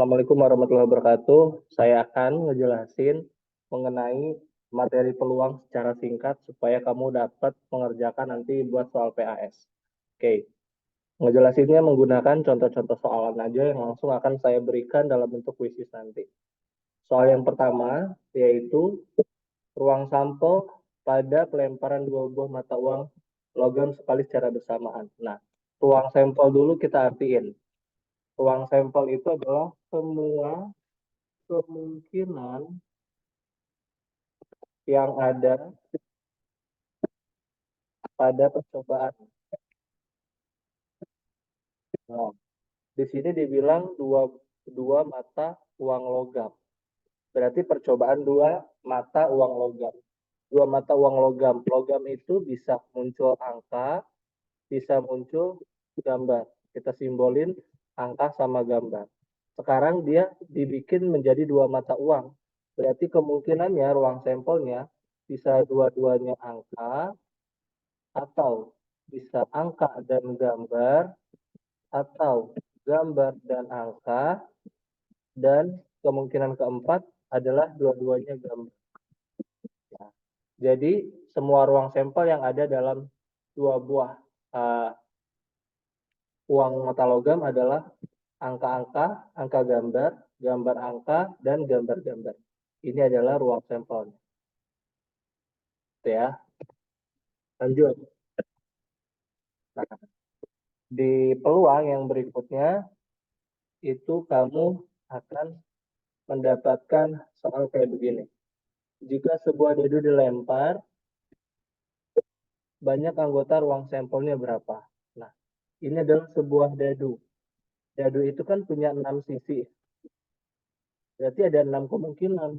Assalamualaikum warahmatullahi wabarakatuh. Saya akan ngejelasin mengenai materi peluang secara singkat supaya kamu dapat mengerjakan nanti buat soal PAS. Oke, ngejelasinnya menggunakan contoh-contoh soalan aja yang langsung akan saya berikan dalam bentuk kuisis nanti. Soal yang pertama yaitu ruang sampel pada pelemparan dua buah mata uang logam sekali secara bersamaan. Nah, ruang sampel dulu kita artiin. Ruang sampel itu adalah semua kemungkinan yang ada pada percobaan. Nah, di sini dibilang dua mata uang logam. Berarti percobaan dua mata uang logam. Dua mata uang logam. Logam itu bisa muncul angka, bisa muncul gambar. Kita simbolin angka sama gambar. Sekarang dia dibikin menjadi dua mata uang. Berarti kemungkinannya ruang sampelnya bisa dua-duanya angka, atau bisa angka dan gambar, atau gambar dan angka, dan kemungkinan keempat adalah dua-duanya gambar. Nah, jadi semua ruang sampel yang ada dalam dua buah uang mata logam adalah angka-angka, angka gambar, gambar angka, dan gambar-gambar. Ini adalah ruang sampelnya. Itu ya. Lanjut. Nah, di peluang yang berikutnya itu kamu akan mendapatkan soal kayak begini. Jika sebuah dadu dilempar, banyak anggota ruang sampelnya berapa? Nah, ini adalah sebuah dadu. Dadu itu kan punya 6 sisi. Berarti ada 6 kemungkinan.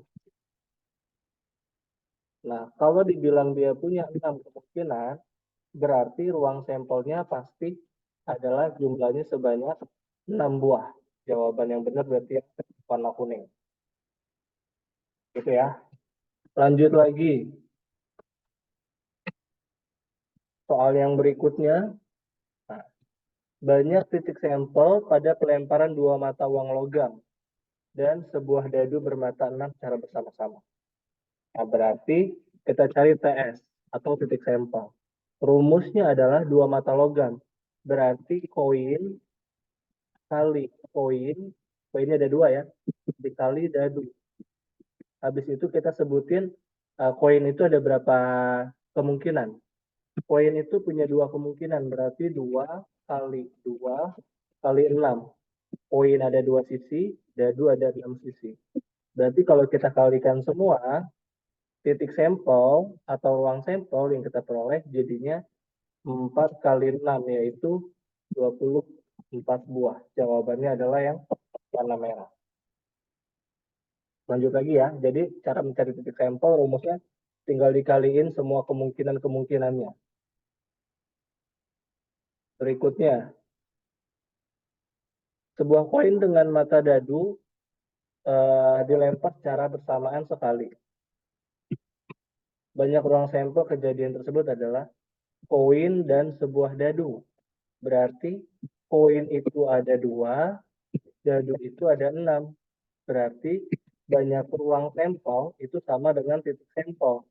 Nah, kalau dibilang dia punya 6 kemungkinan, berarti ruang sampelnya pasti adalah jumlahnya sebanyak 6 buah. Jawaban yang benar berarti warna kuning. Gitu ya. Lanjut lagi. Soal yang berikutnya. Nah, banyak titik sampel pada pelemparan dua mata uang logam dan sebuah dadu bermata 6 secara bersama-sama. Nah, berarti kita cari TS atau titik sampel. Rumusnya adalah dua mata logam. Berarti koin kali koinnya ada dua ya, dikali dadu. Habis itu kita sebutin koin itu ada berapa kemungkinan. Koin itu punya dua kemungkinan, berarti 2 kali 2 kali 6. Koin ada dua sisi, dadu ada 6 sisi. Berarti kalau kita kalikan semua, titik sampel atau ruang sampel yang kita peroleh jadinya 4 kali 6, yaitu 24 buah. Jawabannya adalah yang warna merah. Lanjut lagi ya, jadi cara mencari titik sampel rumusnya tinggal dikaliin semua kemungkinan-kemungkinannya. Berikutnya, sebuah koin dengan mata dadu dilempar secara bersamaan sekali. Banyak ruang sampel kejadian tersebut adalah koin dan sebuah dadu. Berarti koin itu ada 2, dadu itu ada 6. Berarti banyak ruang sampel itu sama dengan titik sampel.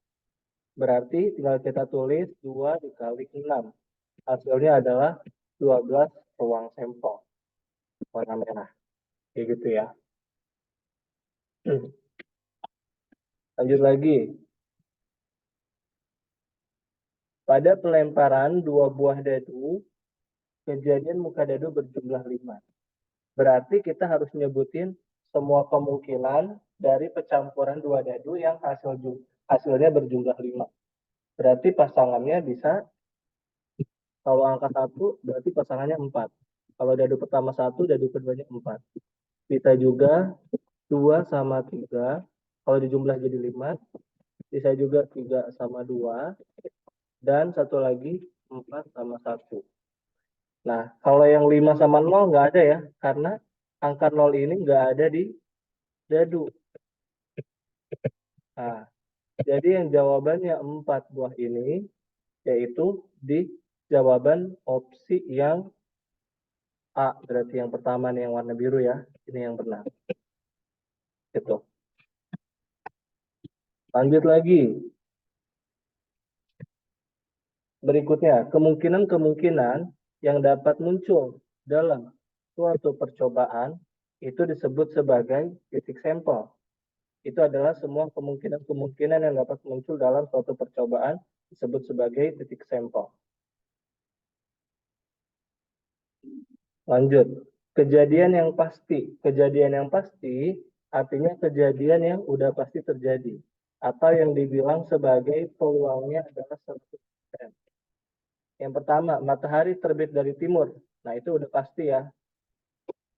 Berarti tinggal kita tulis 2 dikali 6. Hasilnya adalah 12 ruang sampel. Warna merah. Kayak gitu ya. Lanjut lagi. Pada pelemparan dua buah dadu, kejadian muka dadu berjumlah 5. Berarti kita harus nyebutin semua kemungkinan dari pencampuran dua dadu yang hasilnya berjumlah 5. Berarti pasangannya bisa, kalau angka 1 berarti pasangannya 4. Kalau dadu pertama 1, dadu keduanya 4. Bisa juga 2 sama 3, kalau dijumlah jadi 5. Bisa juga 3 sama 2. Dan satu lagi 4 sama 1. Nah, kalau yang 5 sama 0 nggak ada ya, karena angka 0 ini nggak ada di dadu. Nah, jadi yang jawabannya 4 buah ini, yaitu di jawaban opsi yang A, berarti yang pertama nih yang warna biru ya. Ini yang benar. Gitu. Lanjut lagi. Berikutnya, kemungkinan-kemungkinan yang dapat muncul dalam suatu percobaan itu disebut sebagai titik sampel. Itu adalah semua kemungkinan-kemungkinan yang dapat muncul dalam suatu percobaan disebut sebagai titik sampel. Lanjut. Kejadian yang pasti. Kejadian yang pasti artinya kejadian yang udah pasti terjadi. Atau yang dibilang sebagai peluangnya adalah 100%. Yang pertama, matahari terbit dari timur. Nah, itu udah pasti ya,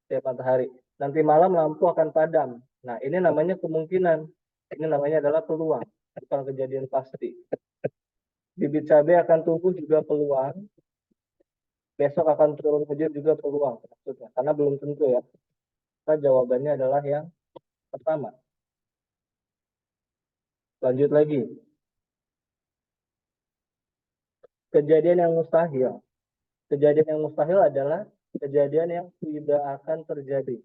setiap matahari. Nanti malam lampu akan padam. Nah, ini namanya kemungkinan. Ini namanya adalah peluang, bukan kejadian pasti. Bibit cabai akan tumbuh juga peluang. Besok akan turun hujan juga peluang, maksudnya. Karena belum tentu ya. Maka jawabannya adalah yang pertama. Lanjut lagi. Kejadian yang mustahil. Kejadian yang mustahil adalah kejadian yang tidak akan terjadi.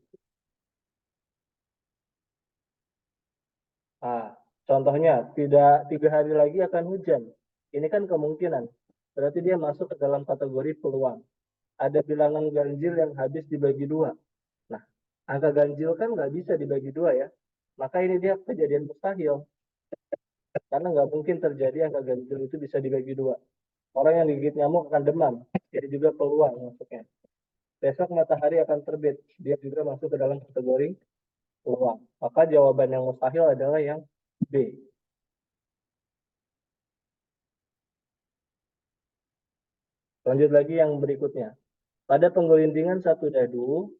Nah, contohnya, tidak 3 hari lagi akan hujan. Ini kan kemungkinan. Berarti dia masuk ke dalam kategori peluang. Ada bilangan ganjil yang habis dibagi 2. Nah, angka ganjil kan nggak bisa dibagi 2 ya. Maka ini dia kejadian mustahil. Karena nggak mungkin terjadi angka ganjil itu bisa dibagi 2. Orang yang digigit nyamuk akan demam. Jadi juga peluang masuknya. Besok matahari akan terbit. Dia juga masuk ke dalam kategori peluang. Maka jawaban yang mustahil adalah yang B. Lanjut lagi yang berikutnya. Pada penggelindingan satu dadu,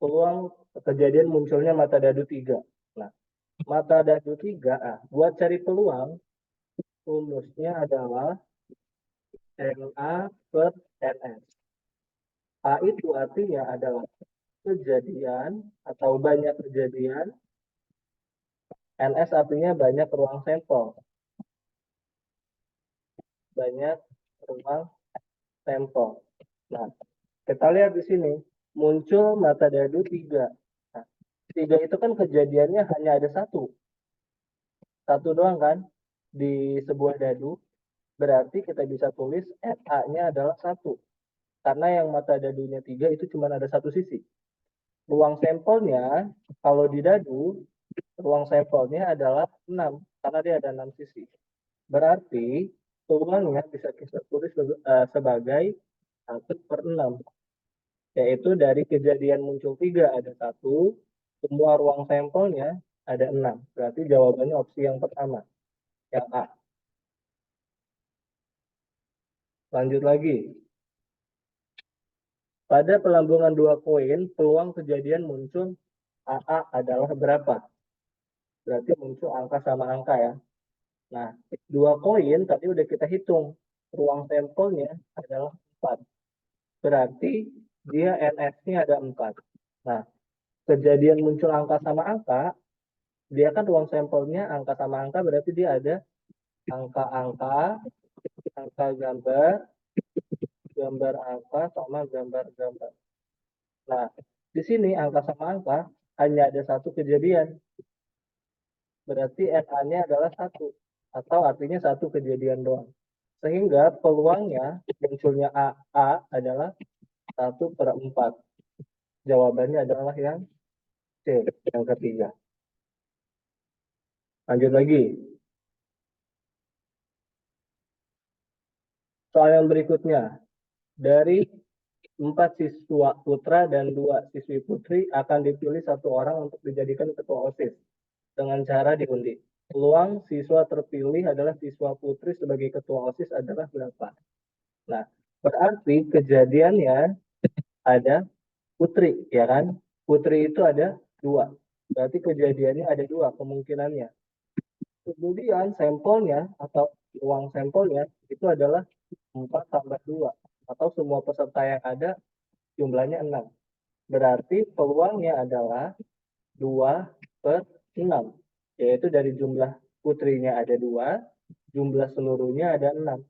peluang kejadian munculnya mata dadu 3. Nah, mata dadu 3, buat cari peluang, rumusnya adalah NA per NS. A itu artinya adalah kejadian atau banyak kejadian. NS artinya banyak ruang sampel. Banyak ruang sampel. Nah, kita lihat di sini, muncul mata dadu 3. Nah, 3 itu kan kejadiannya hanya ada satu. Satu doang kan di sebuah dadu. Berarti kita bisa tulis NA-nya adalah 1. Karena yang mata dadunya 3 itu cuma ada satu sisi. Ruang sampelnya, kalau di dadu, ruang sampelnya adalah 6. Karena dia ada 6 sisi. Berarti peluangnya bisa kita tulis sebagai 1/6. Yaitu dari kejadian muncul 3 ada 1, semua ruang sampelnya ada 6. Berarti jawabannya opsi yang pertama, yang A. Lanjut lagi. Pada pelambungan 2 koin, peluang kejadian muncul AA adalah berapa? Berarti muncul angka sama angka ya. Nah, 2 koin tadi udah kita hitung. Ruang sampelnya adalah 4. Berarti dia NS-nya ada 4. Nah, kejadian muncul angka sama angka, dia kan ruang sampelnya angka sama angka, berarti dia ada angka-angka, angka gambar, gambar angka, sama gambar-gambar. Nah, di sini angka sama angka hanya ada satu kejadian. Berarti NA-nya adalah 1. Atau artinya satu kejadian doang. Sehingga peluangnya munculnya AA adalah 1/4. Jawabannya adalah yang C, yang ketiga. Lanjut lagi. Soal yang berikutnya. Dari 4 siswa putra dan 2 siswi putri akan dipilih 1 orang untuk dijadikan ketua OSIS dengan cara diundi. Peluang siswa terpilih adalah siswa putri sebagai ketua OSIS adalah berapa? Nah, berarti kejadiannya ada putri, ya kan? Putri itu ada 2. Berarti kejadiannya ada 2 kemungkinannya. Kemudian sampelnya atau ruang sampelnya itu adalah 4/2. Atau semua peserta yang ada jumlahnya 6. Berarti peluangnya adalah 2/6. Yaitu dari jumlah putrinya ada 2, jumlah seluruhnya ada 6.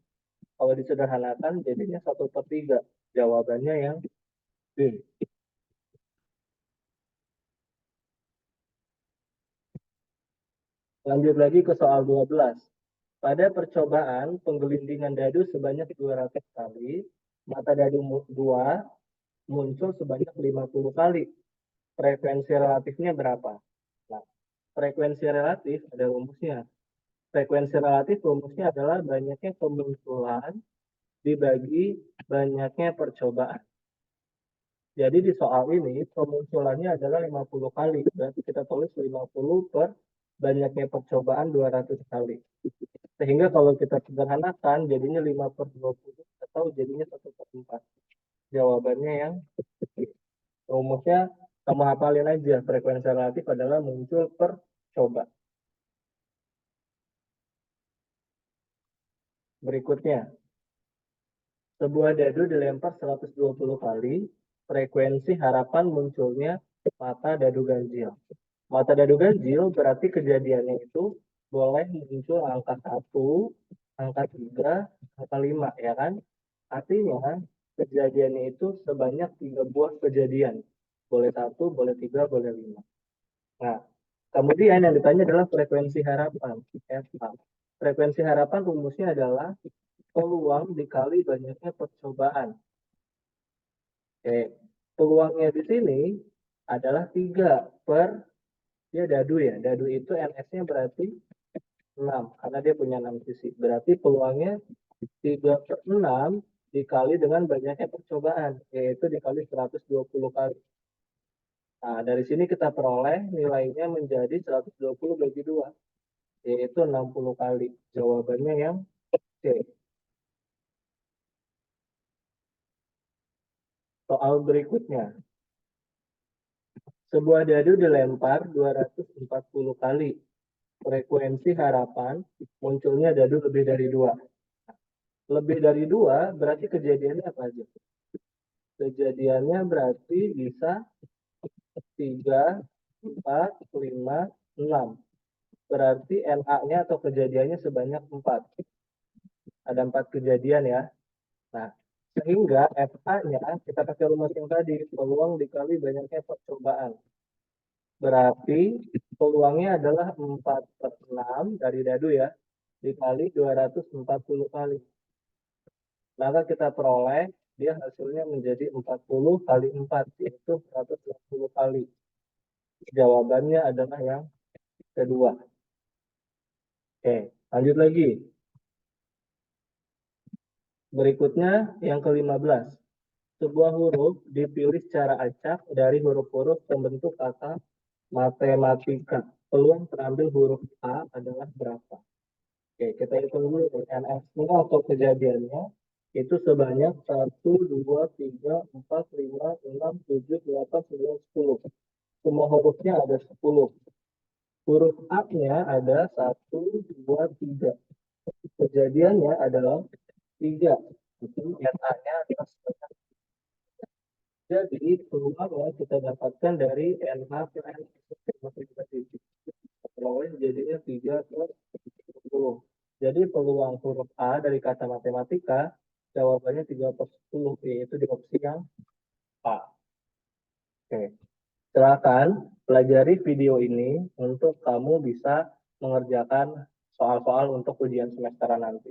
Kalau disederhanakan jadinya 1/3. Jawabannya yang B. Lanjut lagi ke soal 12. Pada percobaan penggelindingan dadu sebanyak 200 kali, mata dadu 2 muncul sebanyak 50 kali. Frekuensi relatifnya berapa? Nah, frekuensi relatif ada rumusnya. Frekuensi relatif rumusnya adalah banyaknya kemunculan dibagi banyaknya percobaan. Jadi di soal ini kemunculannya adalah 50 kali. Berarti kita tulis 50 per banyaknya percobaan 200 kali. Sehingga kalau kita sederhanakan jadinya 5 per 20 atau jadinya 1 per 4. Jawabannya yang rumusnya kamu hafalin aja. Frekuensi relatif adalah muncul per coba. Berikutnya, sebuah dadu dilempar 120 kali, frekuensi harapan munculnya mata dadu ganjil. Mata dadu ganjil berarti kejadiannya itu boleh muncul angka 1, angka 3, angka 5, ya kan? Artinya kejadiannya itu sebanyak 3 buah kejadian. Boleh 1, boleh 3, boleh 5. Nah, kemudian yang ditanya adalah frekuensi harapan, FH. Frekuensi harapan rumusnya adalah peluang dikali banyaknya percobaan. Oke, peluangnya di sini adalah 3 per, dia dadu ya. Dadu itu NS-nya berarti 6, karena dia punya 6 sisi. Berarti peluangnya 3 per 6 dikali dengan banyaknya percobaan, yaitu dikali 120 kali. Nah, dari sini kita peroleh nilainya menjadi 120 bagi 2, yaitu 60 kali. Jawabannya yang C. Soal berikutnya. Sebuah dadu dilempar 240 kali. Frekuensi harapan munculnya dadu lebih dari 2. Lebih dari 2 berarti kejadiannya apa aja? Kejadiannya berarti bisa 3, 4, 5, 6. Berarti NA-nya atau kejadiannya sebanyak 4. Ada 4 kejadian ya. Nah, sehingga FA-nya kita pakai rumus yang tadi, peluang dikali banyaknya percobaan. Berarti peluangnya adalah 4 per 6 dari dadu ya, dikali 240 kali. Maka kita peroleh, dia hasilnya menjadi 40 kali 4, yaitu 120 kali. Jawabannya adalah yang kedua. Oke, lanjut lagi. Berikutnya yang ke-15. Sebuah huruf dipilih secara acak dari huruf-huruf pembentuk kata matematika. Peluang terambil huruf A adalah berapa? Oke, kita hitung dulu NS-nya atau kejadiannya. Itu sebanyak 1, 2, 3, 4, 5, 6, 7, 8, 9, 10. Semua hurufnya ada 10. Huruf A-nya ada 1, 2, 3. Kejadiannya adalah 3. Itu NA-nya adalah sebanyak. Jadi peluang kita dapatkan dari NH per N. Peroleh jadinya 3 per 10. Jadi peluang huruf A dari kata matematika jawabannya 3 per 10, yaitu di opsi yang A. Oke. Silakan pelajari video ini untuk kamu bisa mengerjakan soal-soal untuk ujian semesteran nanti.